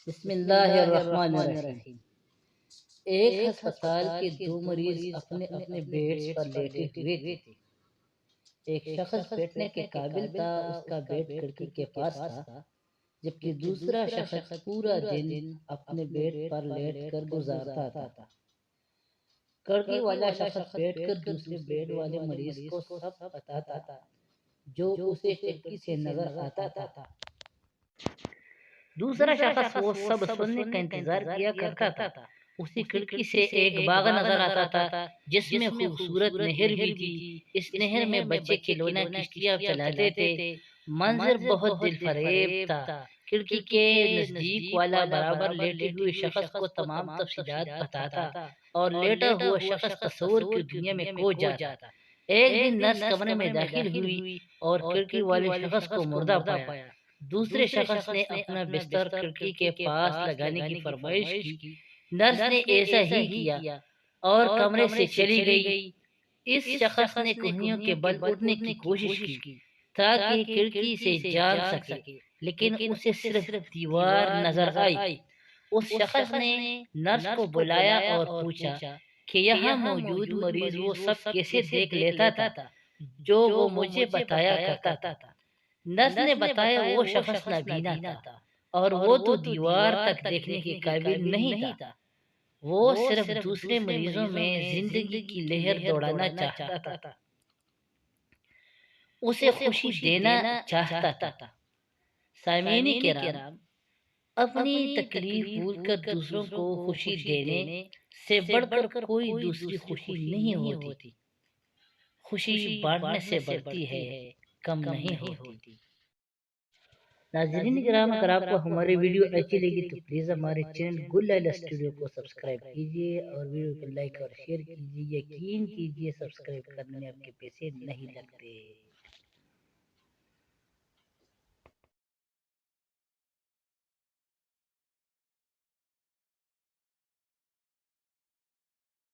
بسم اللہ الرحمن الرحیم۔ ایک ہسپتال کے دو مریض اپنے اپنے بیڈز پر لیٹے ہوئے تھے۔ ایک شخص بیٹھنے کے قابل تھا، اس کا بیڈ کھڑکی کے پاس تھا، جبکہ دوسرا شخص پورا دن اپنے بیڈ پر لیٹ کر گزارتا تھا۔ کھڑکی والا شخص بیٹھ کر دوسرے بیڈ والے مریض کو سب بتاتا تھا جو اسے کھڑکی سے نظر آتا تھا۔ دوسرا شخص وہ سب سننے کا انتظار کیا کرتا تھا۔ اسی کھڑکی سے ایک باغ نظر آتا تھا جس میں خوبصورت نہر بھی تھی۔ اس نہر میں بچے کھلونا کشتیاں چلاتے تھے۔ منظر بہت دل فریب تھا۔ کھڑکی کے نزدیک والا برابر لیٹے ہوئے شخص کو تمام تفصیلات بتاتا اور لیٹا ہوا شخص تصور کی دنیا میں کھو جاتا۔ ایک دن نرس کمرے میں داخل ہوئی اور کھڑکی والے شخص کو مردہ پایا۔ دوسرے شخص نے اپنا بستر کھڑکی کے پاس لگانے کی فرمائش کی۔ نرس نے ایسا ہی کیا اور کمرے سے چلی گئی۔ اس شخص نے کوہنیوں کے بل اٹھنے کی کوشش کی تاکہ کھڑکی سے جان سکے، لیکن اسے صرف دیوار نظر آئی۔ اس شخص نے نرس کو بلایا اور پوچھا کہ یہاں موجود مریض وہ سب کیسے دیکھ لیتا تھا جو وہ مجھے بتایا کرتا تھا۔ نرس نے بتایا وہ شخص نابینا تھا اور وہ تو دیوار تک دیکھنے کے قابل نہیں تھا۔ وہ صرف دوسرے مریضوں میں زندگی کی لہر دوڑانا چاہتا تھا، اسے خوشی دینا چاہتا تھا۔ سامعین کرام، اپنی تکلیف بھول کر دوسروں کو خوشی دینے سے بڑھ کر کوئی دوسری خوشی نہیں ہوتی۔ خوشی بانٹنے سے بڑھتی ہے، کم نہیں ہوتی۔ ناظرین کرام، اگر آپ کو ہماری ویڈیو اچھی لگی تو پلیز ہمارے چینل گل لیلا اسٹوڈیو کو سبسکرائب کیجیے اور ویڈیو کو لائک اور شیئر کیجیے۔ یقین کیجیے سبسکرائب کرنے میں آپ کے پیسے نہیں لگتے۔